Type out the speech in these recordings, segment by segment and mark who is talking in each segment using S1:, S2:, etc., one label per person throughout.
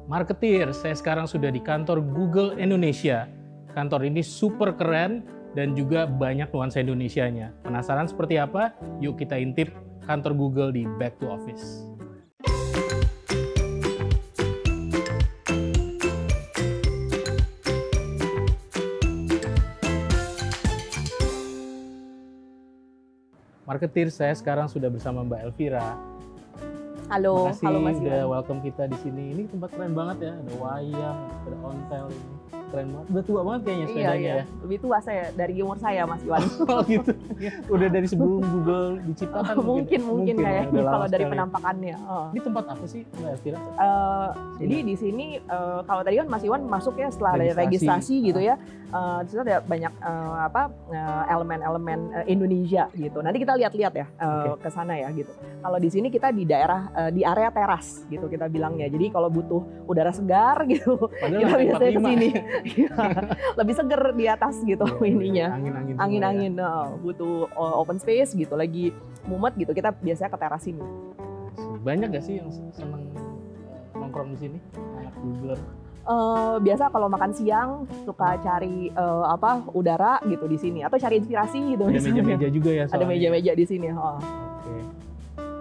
S1: Marketeer, saya sekarang sudah di kantor Google Indonesia. Kantor ini super keren dan juga banyak nuansa Indonesianya. Penasaran seperti apa? Yuk kita intip kantor Google di Back to Office. Marketeer, saya sekarang sudah bersama Mbak Elvira.
S2: Halo, halo Mas
S1: Udah
S2: Iwan.
S1: welcome kita di sini. Ini tempat keren banget ya, ada wayang, ada ontel ini. Keren banget. Udah tua banget kayaknya sepedanya
S2: Iya.
S1: ya.
S2: Lebih tua saya dari umur saya Mas Iwan.
S1: Oh gitu. Udah dari sebelum Google diciptakan
S2: mungkin
S1: ya,
S2: kayaknya
S1: udah lama
S2: kalau dari
S1: sekali.
S2: penampakannya.
S1: Ini tempat apa sih Mbak Elvira?
S2: Jadi di sini kalau tadi kan Mas Iwan masuk ya setelah ada
S1: Registrasi.
S2: registrasi gitu ya. Di situ ada banyak elemen-elemen Indonesia gitu. Nanti kita lihat-lihat ya ke sana ya gitu. Kalau di sini kita di daerah di area teras gitu kita bilangnya. Jadi kalau butuh udara segar gitu,
S1: Padahal
S2: kita
S1: lantai
S2: biasanya ke
S1: 45.
S2: sini. Lebih seger di atas gitu ininya.
S1: Angin-angin.
S2: Angin-angin, butuh open space gitu, lagi mumet gitu, kita biasanya ke teras sini.
S1: Banyak gak sih yang seneng nongkrong di sini? Anak Googler.
S2: Biasa kalau makan siang suka cari udara gitu di sini, atau cari inspirasi gitu.
S1: Ada
S2: misalnya.
S1: meja-meja juga ya
S2: Ada
S1: soalnya.
S2: meja-meja di sini.
S1: Oke.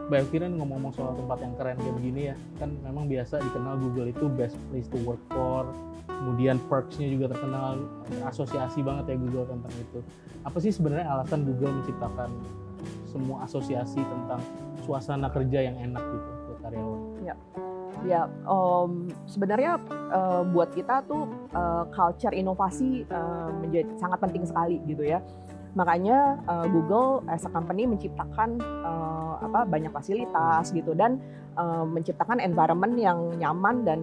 S1: Mbak Elvira ngomong-ngomong soal tempat yang keren kayak begini ya, kan memang biasa dikenal Google itu best place to work for, kemudian perks-nya juga terkenal, asosiasi banget ya Google tentang itu. Apa sih sebenarnya alasan Google menciptakan semua asosiasi tentang suasana kerja yang enak gitu buat karyawan?
S2: Ya, sebenarnya buat kita tuh culture inovasi menjadi sangat penting sekali gitu ya. Makanya Google as a company menciptakan banyak fasilitas gitu dan menciptakan environment yang nyaman dan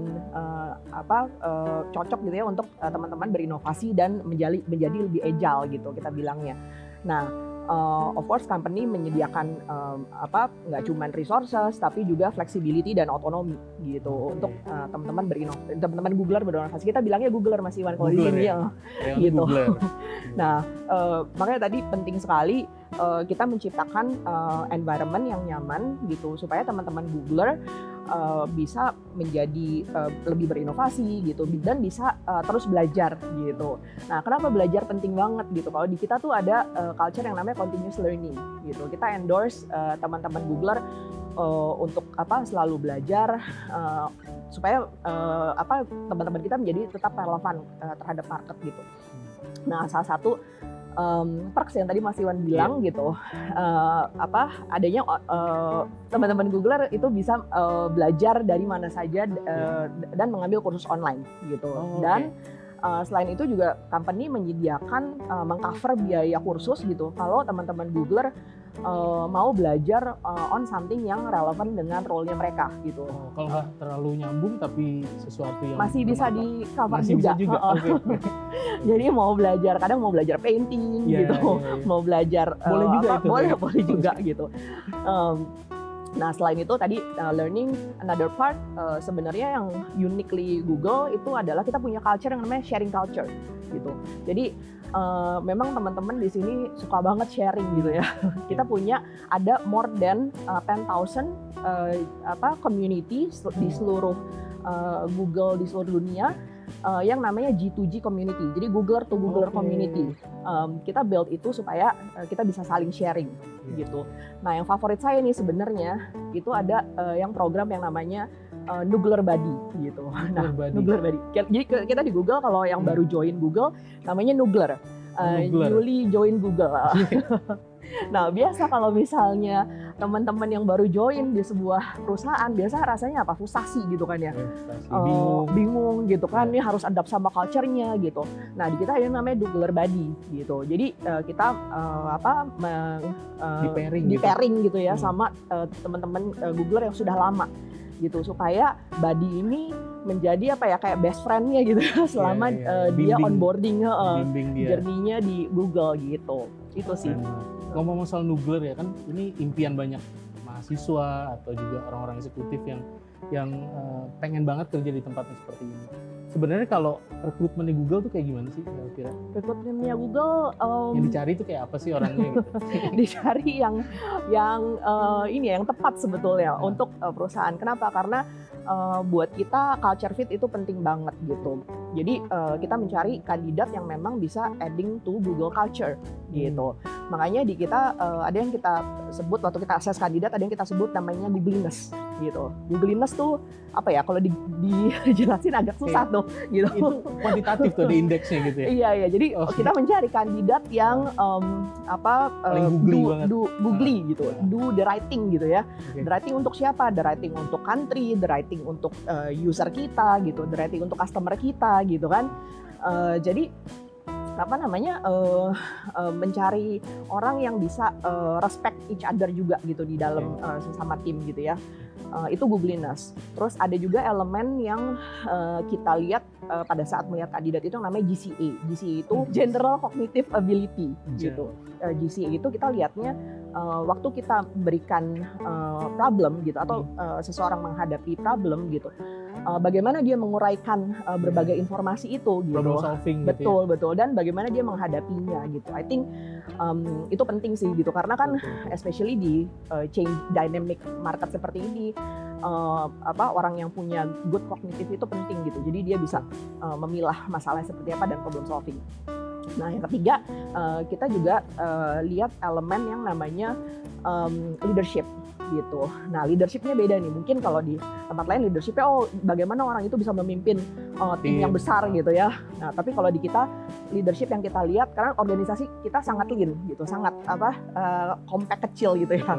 S2: cocok gitu ya untuk teman-teman berinovasi dan menjadi lebih agile gitu kita bilangnya. Nah, of course company menyediakan nggak cuma resources tapi juga flexibility dan otonomi gitu untuk teman-teman Googler berinovasi. Kita bilangnya Googler Mas Iwan kalau di sini ya. Gitu. Nah, makanya tadi penting sekali kita menciptakan environment yang nyaman gitu supaya teman-teman Googler bisa menjadi lebih berinovasi gitu dan bisa terus belajar gitu. Nah, kenapa belajar penting banget gitu? Kalau di kita tuh ada culture yang namanya continuous learning gitu. Kita endorse teman-teman Googler untuk selalu belajar supaya teman-teman kita menjadi tetap relevan terhadap market gitu. Nah, salah satu perks yang tadi Mas Iwan bilang gitu, adanya teman-teman Googler itu bisa belajar dari mana saja dan mengambil kursus online gitu. Dan selain itu juga company menyediakan mengcover biaya kursus gitu kalau teman-teman Googler mau belajar on something yang relevan dengan role-nya mereka gitu.
S1: Kalau nggak terlalu nyambung tapi sesuatu yang
S2: masih bisa di cover
S1: masih
S2: juga.
S1: Bisa juga.
S2: Jadi mau belajar, kadang mau belajar painting gitu, mau belajar
S1: boleh juga itu.
S2: Boleh juga gitu. Nah, selain itu tadi learning, another part sebenarnya yang uniquely Google itu adalah kita punya culture yang namanya sharing culture gitu. Jadi memang teman-teman di sini suka banget sharing gitu ya. Kita punya ada more than 10,000 community di seluruh Google di seluruh dunia yang namanya G2G community. Jadi Googler to Googler community. Kita build itu supaya kita bisa saling sharing gitu. Nah, yang favorit saya nih sebenarnya itu ada yang program yang namanya Noogler Buddy gitu. Noogler Buddy. Jadi kita di Google kalau yang baru join Google namanya Noogler. Newly join Google. Nah, biasa kalau misalnya teman-teman yang baru join di sebuah perusahaan, biasa rasanya apa? Frustasi gitu kan ya. Bingung gitu kan, ini harus adapt sama culture-nya gitu. Nah, di kita ada yang namanya Noogler Buddy gitu. Jadi kita di pairing gitu ya sama teman-teman Googler yang sudah lama gitu supaya buddy ini menjadi kayak best friend-nya gitu selama dia onboarding journey-nya di Google gitu. Itu sih.
S1: Ngomong soal Noogler ya kan, ini impian banyak mahasiswa atau juga orang-orang eksekutif yang pengen banget kerja di tempatnya seperti ini. Sebenarnya kalau rekrutmen di Google tuh kayak gimana sih kira-kira?
S2: Rekrutmennya Google
S1: yang dicari tuh kayak apa sih orangnya gitu?
S2: Dicari yang tepat sebetulnya untuk perusahaan. Kenapa? Karena buat kita culture fit itu penting banget gitu. Jadi kita mencari kandidat yang memang bisa adding to Google culture gitu. Makanya di kita ada yang kita sebut waktu kita akses kandidat, ada yang kita sebut namanya Googliness gitu. Googliness tuh apa ya? Kalau dijelasin agak susah tuh gitu.
S1: Itu kuantitatif tuh di indeksnya gitu ya.
S2: Iya. Jadi kita mencari kandidat yang googly gitu, do the right thing gitu ya. The right thing untuk siapa? The right thing untuk country, the right thing untuk user kita gitu, the right thing untuk customer kita gitu kan. Jadi mencari orang yang bisa respect each other juga gitu di dalam sesama tim gitu ya. Itu googliness. Terus ada juga elemen yang kita lihat pada saat melihat kandidat itu yang namanya GCA. GCA itu General Cognitive Ability gitu. GCA itu kita lihatnya waktu kita berikan problem gitu atau seseorang menghadapi problem gitu. Bagaimana dia menguraikan berbagai informasi itu gitu.
S1: Problem solving
S2: betul,
S1: gitu ya.
S2: Betul. Dan bagaimana dia menghadapinya gitu. I think itu penting sih gitu karena kan especially di change dynamic market seperti ini orang yang punya good cognitive itu penting gitu. Jadi dia bisa memilah masalah seperti apa dan problem solving. Nah, yang ketiga kita juga lihat elemen yang namanya leadership gitu. Nah, leadershipnya beda nih. Mungkin kalau di tempat lain leadershipnya bagaimana orang itu bisa memimpin tim yang besar gitu ya. Nah, tapi kalau di kita leadership yang kita lihat karena organisasi kita sangat lean gitu, sangat compact kecil gitu ya.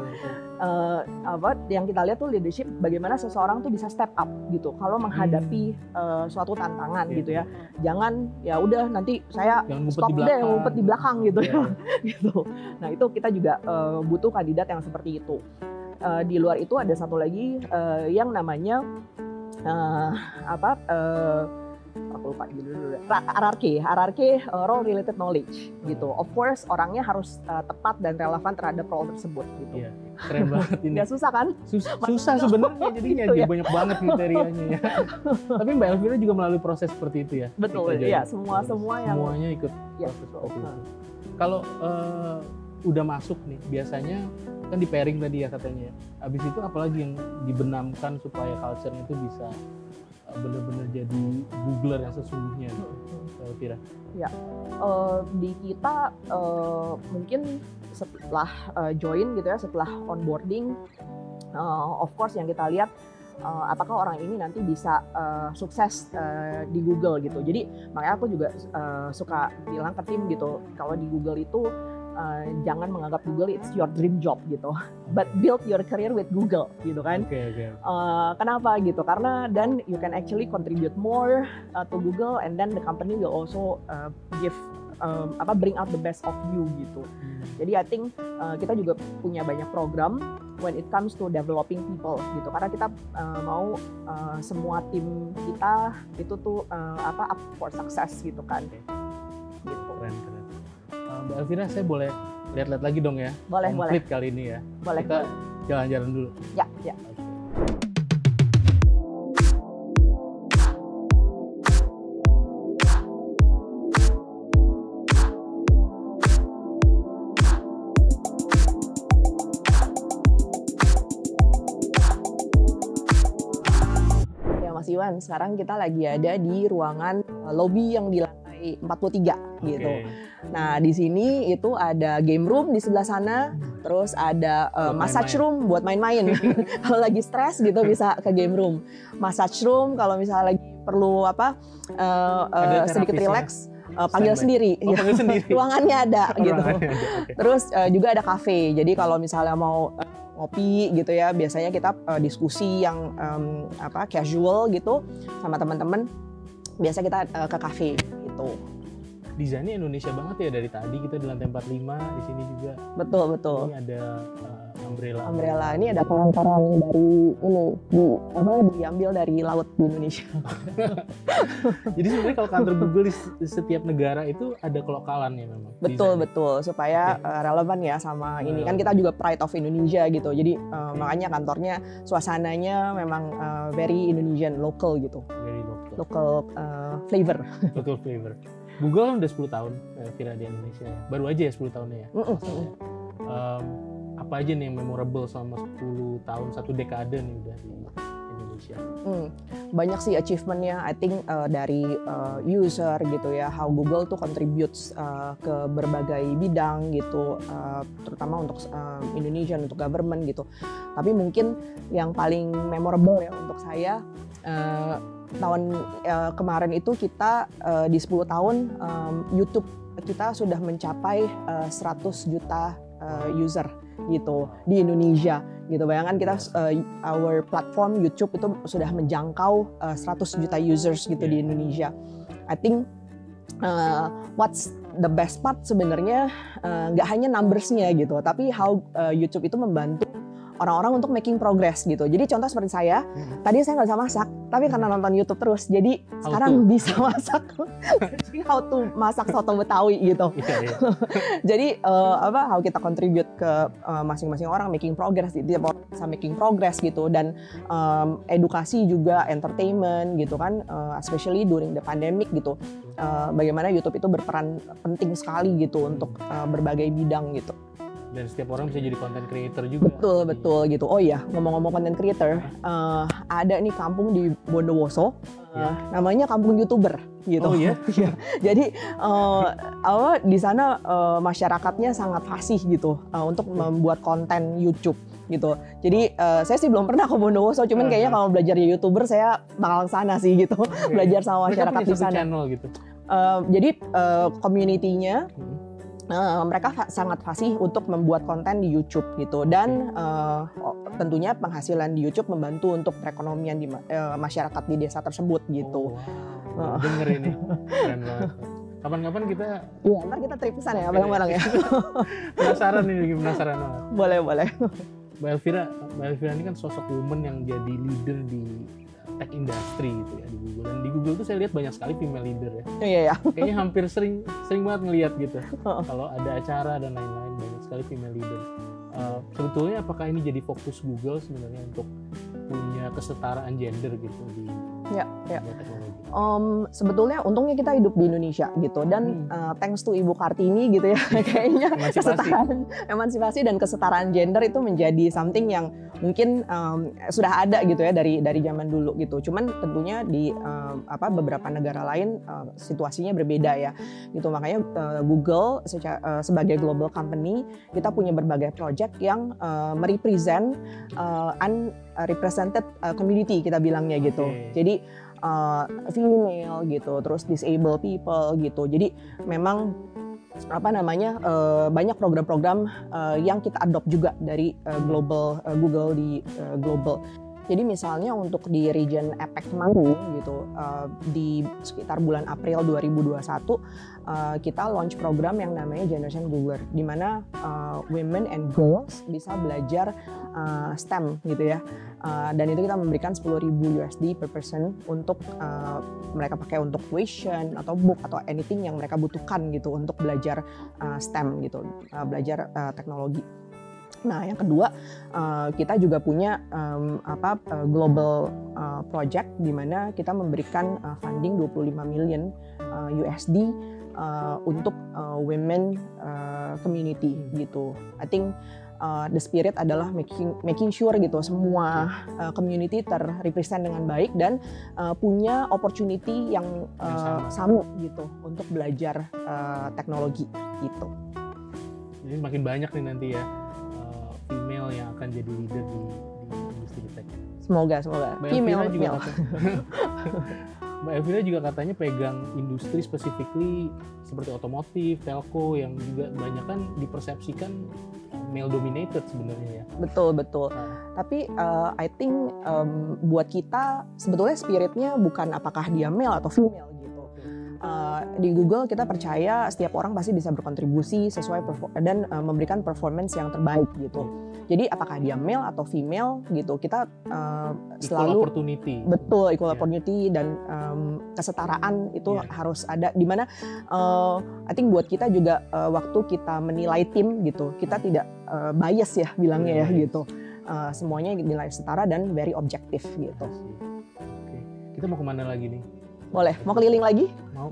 S2: Yang kita lihat tuh leadership bagaimana seseorang tuh bisa step up gitu kalau menghadapi suatu tantangan gitu ya. Jangan ya udah nanti saya stop deh ngumpet di belakang gitu ya. Gitu. Nah, itu kita juga butuh kandidat yang seperti itu. Di luar itu ada satu lagi yang namanya aku lupa dulu. RRQ, role related knowledge gitu. Of course orangnya harus tepat dan relevan terhadap role tersebut gitu.
S1: Iya, keren banget ini.
S2: Gak susah kan?
S1: Susah sebenarnya jadinya
S2: gitu ya?
S1: Banyak banget kriterianya ya. Tapi Mbak Elvira juga melalui proses seperti itu ya.
S2: Betul, iya
S1: semuanya ikut proses seperti itu. Kalau udah masuk nih biasanya kan di pairing tadi ya katanya. Habis itu apalagi yang dibenamkan supaya culture-nya itu bisa benar-benar jadi Googler yang sesungguhnya kira-kira.
S2: Ya, di kita mungkin setelah join gitu ya, setelah onboarding, of course yang kita lihat apakah orang ini nanti bisa sukses di Google gitu. Jadi makanya aku juga suka bilang ke tim gitu, kalau di Google itu jangan menganggap Google it's your dream job gitu, but build your career with Google gitu kan. Kenapa gitu? Karena then you can actually contribute more to Google and then the company will also bring out the best of you gitu. Jadi I think kita juga punya banyak program when it comes to developing people gitu, karena kita mau semua tim kita itu tuh up for success gitu kan. Gitu.
S1: Keren. Mbak Elvira, saya boleh lihat-lihat lagi dong ya?
S2: Boleh.
S1: Kali ini ya.
S2: Boleh.
S1: Kita jalan-jalan dulu.
S2: Ya. Mas Iwan, sekarang kita lagi ada di ruangan lobby yang di lantai 43 gitu. Nah, di sini itu ada game room di sebelah sana, terus ada massage room buat main-main. Kalau lagi stres gitu bisa ke game room. Massage room kalau misalnya lagi perlu sedikit relax, panggil sendiri.
S1: Panggil sendiri.
S2: Ruangannya ada gitu.
S1: Okay.
S2: Terus juga ada cafe. Jadi kalau misalnya mau ngopi gitu ya, biasanya kita diskusi yang casual gitu sama teman-teman. Biasa kita ke cafe gitu.
S1: Desainnya Indonesia banget ya, dari tadi kita di lantai 45, di sini juga.
S2: Betul.
S1: Ini ada umbrella.
S2: Ini ada karang-karang dari diambil dari laut di Indonesia.
S1: Jadi sebenarnya kalau kantor Google di setiap negara itu ada kelokalannya memang.
S2: Betul, supaya relevan ya sama ini. Kan kita juga pride of Indonesia gitu. Jadi makanya kantornya suasananya memang very Indonesian, local gitu.
S1: Very
S2: local flavor.
S1: Local flavor. Google kan udah 10 tahun kira di Indonesia ya. Baru aja ya 10 tahunnya ya. Apa aja nih yang memorable selama 10 tahun, 1 dekade nih udah di Indonesia? Indonesia?
S2: Banyak sih achievementnya, I think dari user gitu ya, how Google tuh contributes ke berbagai bidang gitu, terutama untuk Indonesia, untuk government gitu. Tapi mungkin yang paling memorable ya untuk saya, tahun kemarin itu kita di 10 tahun YouTube kita sudah mencapai 100 juta user gitu di Indonesia gitu. Bayangkan kita our platform YouTube itu sudah menjangkau 100 juta users gitu di Indonesia. I think what's the best part sebenarnya nggak hanya numbersnya gitu, tapi how YouTube itu membantu orang-orang untuk making progress gitu. Jadi contoh seperti saya, tadi saya nggak bisa masak, tapi karena nonton YouTube terus, jadi sekarang bisa masak. How to masak soto Betawi gitu. Jadi how kita contribute ke masing-masing orang making progress, tiap orang bisa making progress gitu, dan edukasi juga, entertainment gitu kan, especially during the pandemic gitu. Bagaimana YouTube itu berperan penting sekali gitu untuk berbagai bidang gitu.
S1: Dan setiap orang bisa jadi content creator juga.
S2: Betul gitu. Oh iya, ngomong-ngomong content creator, ada nih kampung di Bondowoso, namanya kampung YouTuber gitu.
S1: Oh iya.
S2: Jadi di sana masyarakatnya sangat fasih gitu untuk membuat konten YouTube gitu. Jadi saya sih belum pernah ke Bondowoso, cuman kayaknya kalau belajar jadi YouTuber saya bakal sana sih gitu, belajar sama masyarakat di sana.
S1: Channel gitu.
S2: Jadi community-nya mereka sangat fasih untuk membuat konten di YouTube gitu, dan tentunya penghasilan di YouTube membantu untuk perekonomian di masyarakat di desa tersebut gitu.
S1: Denger ini, keren banget. Kapan-kapan kita
S2: ntar kita trip sana ya bareng-bareng ya.
S1: Penasaran banget.
S2: Boleh.
S1: Mbak Elvira ini kan sosok woman yang jadi leader di tech industry gitu ya di Google. Dan di Google tuh saya lihat banyak sekali female leader ya.
S2: Iya.
S1: Kayaknya hampir sering banget ngelihat gitu. Kalau ada acara dan lain-lain banyak sekali female leader. Sebetulnya apakah ini jadi fokus Google sebenarnya untuk punya kesetaraan gender gitu di teknologi? Sebetulnya untungnya kita hidup di Indonesia gitu, dan thanks to Ibu Kartini gitu ya, kayaknya emansipasi dan kesetaraan gender itu menjadi something yang mungkin sudah ada gitu ya dari zaman dulu gitu. Cuman tentunya di beberapa negara lain situasinya berbeda ya gitu. Makanya Google sebagai global company, kita punya berbagai project yang merepresent unrepresented community, kita bilangnya gitu. Jadi female gitu, terus disabled people gitu. Jadi memang banyak program-program yang kita adopt juga dari global Google di global. Jadi misalnya untuk di region APAC Temanggung gitu, di sekitar bulan April 2021 kita launch program yang namanya Generation Googler, di mana women and girls bisa belajar STEM gitu ya. Dan itu kita memberikan $10,000 per person untuk mereka pakai untuk tuition atau book atau anything yang mereka butuhkan gitu untuk belajar STEM gitu, belajar teknologi. Nah, yang kedua, kita juga punya global project di mana kita memberikan funding $25 million untuk women community gitu. I think the spirit adalah making sure gitu semua community terrepresent dengan baik dan punya opportunity yang sama gitu untuk belajar teknologi gitu. Jadi makin banyak nih nanti ya female yang akan jadi leader di industri tech.
S2: Semoga. Female.
S1: Mbak Elvira juga katanya pegang industri specifically seperti otomotif, telco yang juga banyak kan dipersepsikan male dominated sebenarnya ya.
S2: Betul. Tapi I think buat kita sebetulnya spiritnya bukan apakah dia male atau female gitu. Di Google kita percaya setiap orang pasti bisa berkontribusi sesuai dan memberikan performance yang terbaik gitu. Jadi apakah dia male atau female gitu, kita selalu
S1: equal opportunity.
S2: Betul, equal opportunity dan kesetaraan itu harus ada. Dimana I think buat kita juga waktu kita menilai tim gitu, kita tidak bias ya bilangnya ya gitu. Semuanya nilai setara dan very objektif gitu.
S1: Oke. Kita mau kemana lagi nih?
S2: Boleh, mau keliling lagi?
S1: Mau.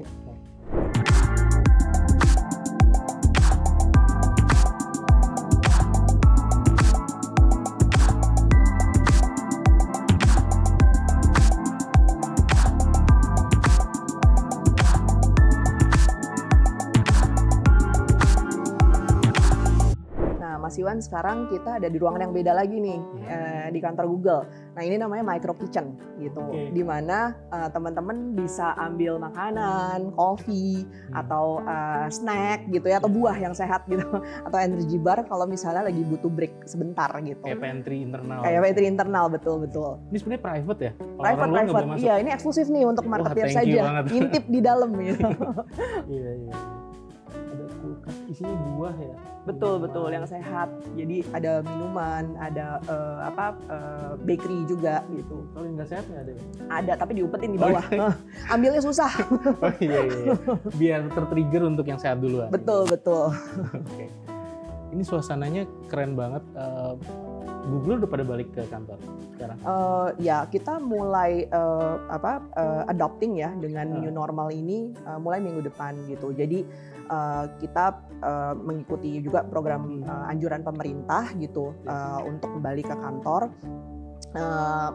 S2: Wan, sekarang kita ada di ruangan yang beda lagi nih, di kantor Google. Nah ini namanya micro kitchen gitu, di mana teman-teman bisa ambil makanan, kopi, atau snack gitu ya, atau buah yang sehat gitu, atau energy bar kalau misalnya lagi butuh break sebentar gitu.
S1: Kayak pantry internal.
S2: Kayak pantry internal, betul.
S1: Ini sebenarnya private ya?
S2: Private. Iya, ini eksklusif nih untuk marketer saja. Intip di dalam gitu.
S1: Iya. Ada kulkas isinya buah ya?
S2: Betul, yang sehat. Jadi ada minuman, ada bakery juga gitu.
S1: Kalau yang nggak sehat nggak ada ya?
S2: Ada, tapi diumpetin di bawah. Ambilnya susah.
S1: Oh iya. Biar tertrigger untuk yang sehat duluan.
S2: Betul.
S1: Oke. Ini suasananya keren banget. Google udah pada balik ke kantor sekarang?
S2: Ya, kita mulai adopting ya dengan new normal ini mulai minggu depan gitu. Jadi kita mengikuti juga program anjuran pemerintah gitu untuk kembali ke kantor.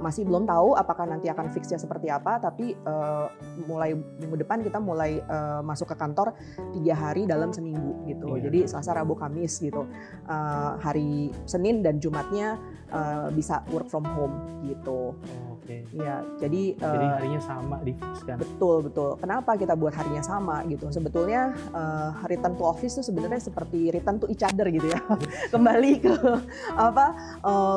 S2: Masih belum tahu apakah nanti akan fixnya seperti apa, tapi mulai minggu depan kita mulai masuk ke kantor 3 hari dalam seminggu gitu. Jadi Selasa, Rabu, Kamis gitu. Hari Senin dan Jumatnya bisa work from home gitu. Ya, jadi
S1: harinya sama di-fix-kan.
S2: Betul. Kenapa kita buat harinya sama gitu? Sebetulnya return to office itu sebenarnya seperti return to each other gitu ya. Kembali ke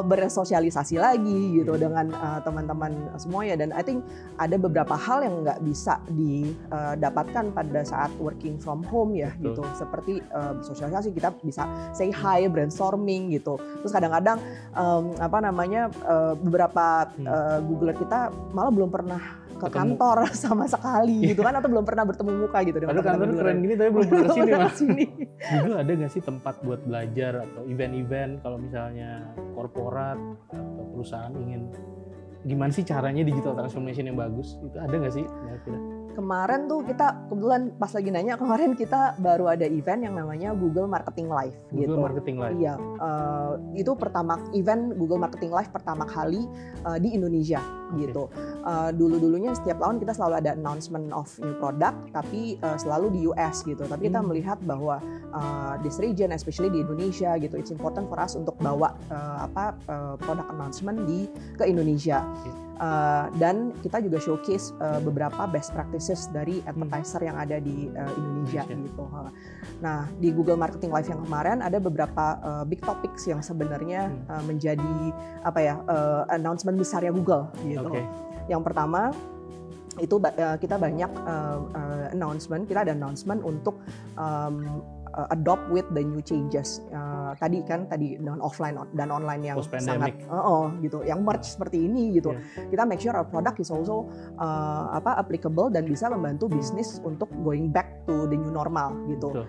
S2: bersosialisasi lagi gitu dengan teman-teman semuanya, dan I think ada beberapa hal yang nggak bisa didapatkan pada saat working from home ya.
S1: Betul.
S2: Gitu. Seperti bersosialisasi, kita bisa say hi, brainstorming gitu. Terus kadang-kadang beberapa Googler kita malah belum pernah ke kantor sama sekali gitu kan, atau belum pernah bertemu muka gitu.
S1: Padahal kantor keren gini tapi belum pernah kesini. Google ada nggak sih tempat buat belajar atau event-event kalau misalnya korporat atau perusahaan ingin gimana sih caranya digital transformation yang bagus, itu ada nggak sih?
S2: Kemarin tuh kita kebetulan pas lagi nanya, kemarin kita baru ada event yang namanya Google Marketing Live.
S1: Google Marketing Live.
S2: Iya, itu event Google Marketing Live pertama kali di Indonesia gitu. Dulu-dulunya setiap tahun kita selalu ada announcement of new product, tapi selalu di US gitu. Tapi kita melihat bahwa this region, especially di Indonesia gitu, it's important for us untuk bawa product announcement ke Indonesia. Dan kita juga showcase beberapa best practices dari advertiser yang ada di Indonesia gitu. Nah, di Google Marketing Live yang kemarin ada beberapa big topics yang sebenarnya menjadi announcement besarnya Google gitu. Yang pertama itu kita banyak announcement. Kita ada announcement untuk adopt with the new changes. Tadi offline dan online yang sangat gitu, yang merge seperti ini gitu. Kita make sure our product is also applicable dan bisa membantu bisnis untuk going back to the new normal gitu.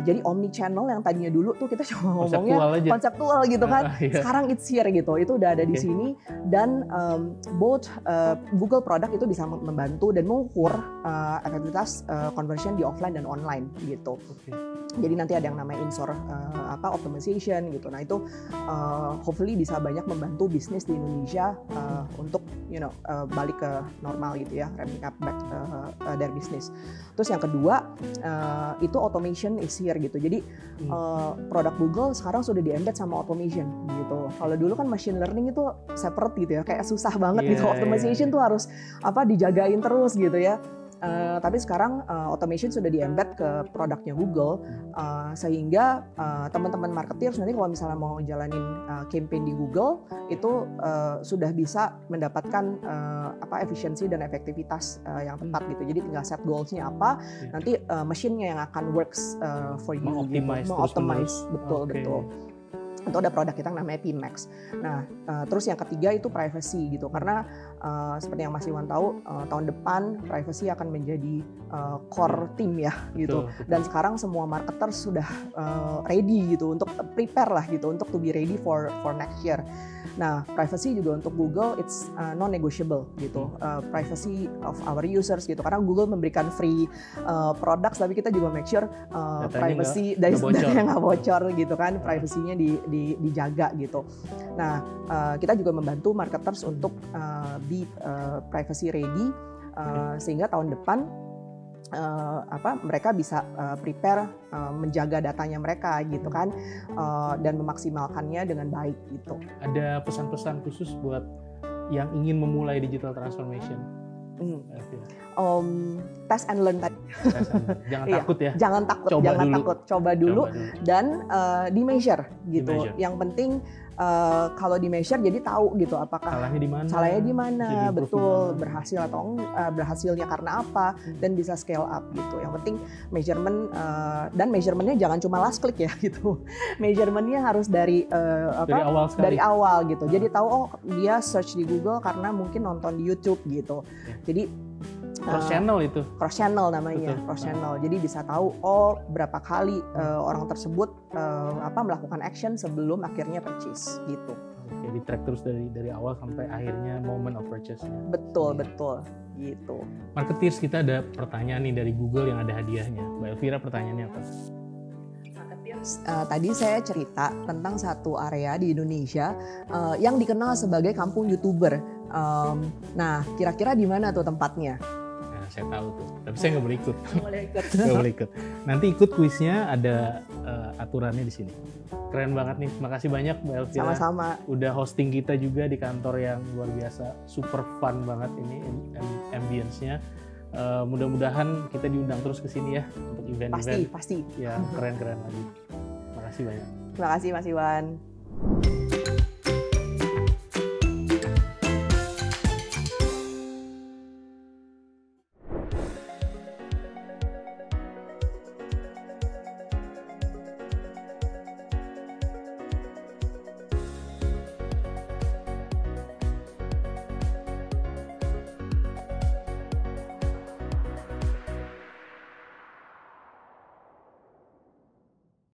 S2: Jadi omni channel yang tadinya dulu tuh kita cuma ngomongnya konseptual gitu kan. Sekarang it's here gitu. Itu udah ada di sini, dan both Google product itu bisa membantu dan mengukur efektivitas conversion di offline dan online gitu. Jadi nanti ada yang namanya in-store optimization gitu. Nah itu hopefully bisa banyak membantu bisnis di Indonesia untuk balik ke normal gitu ya, ramping up back their business. Terus yang kedua itu automation is here gitu. Jadi produk Google sekarang sudah di-embed sama automation gitu. Kalau dulu kan machine learning itu separate gitu ya, kayak susah banget gitu. Automation tuh harus dijagain terus gitu ya. Tapi sekarang automation sudah di-embed ke produknya Google, sehingga teman-teman marketer nanti kalau misalnya mau jalanin campaign di Google itu sudah bisa mendapatkan efisiensi dan efektivitas yang tepat gitu. Jadi tinggal set goals-nya apa, nanti machine-nya yang akan works for you, mengoptimize betul. Itu ada produk kita yang namanya PMax. Nah, terus yang ketiga itu privacy gitu, karena seperti yang Mas Iwan tahu, tahun depan privacy akan menjadi core team ya gitu. Dan sekarang semua marketer sudah ready gitu, untuk prepare lah gitu, untuk to be ready for next year. Nah, privacy juga untuk Google it's non-negotiable gitu. Privacy of our users gitu, karena Google memberikan free products, tapi kita juga make sure privacy dari datanya nggak bocor gitu kan, privasinya dijaga gitu. Nah, kita juga membantu marketers untuk be privacy ready, sehingga tahun depan mereka bisa prepare menjaga datanya mereka gitu kan, dan memaksimalkannya dengan baik gitu.
S1: Ada pesan-pesan khusus buat yang ingin memulai digital transformation?
S2: Test and learn tadi.
S1: Jangan takut ya.
S2: Jangan takut, coba dulu. Dan di measure gitu. Yang penting kalau di measure jadi tahu gitu apakah salahnya di mana, betul berhasil atau berhasilnya karena apa, dan bisa scale up gitu. Yang penting measurement, dan measurementnya jangan cuma last click ya gitu. Measurementnya harus dari awal gitu. Jadi tahu dia search di Google karena mungkin nonton di YouTube gitu. Jadi
S1: cross channel itu.
S2: Cross channel namanya, cross channel. Jadi bisa tahu berapa kali orang tersebut melakukan action sebelum akhirnya purchase gitu.
S1: Oke, di track terus dari awal sampai akhirnya moment of purchase-nya.
S2: Betul gitu.
S1: Marketeers, kita ada pertanyaan nih dari Google yang ada hadiahnya. Mbak Elvira, pertanyaannya apa?
S2: Tadi saya cerita tentang satu area di Indonesia yang dikenal sebagai kampung YouTuber. Nah, kira-kira di mana tuh tempatnya?
S1: Saya tahu tuh, tapi saya nggak boleh ikut. Nggak boleh ikut. Nanti ikut kuisnya, ada aturannya di sini. Keren banget nih, makasih banyak Mbak Elvira.
S2: Sama-sama.
S1: Udah hosting kita juga di kantor yang luar biasa, super fun banget ini ambience-nya. Mudah-mudahan kita diundang terus ke sini ya untuk event-event.
S2: Pasti.
S1: Ya, keren-keren lagi. Makasih banyak.
S2: Terima kasih Mas Iwan.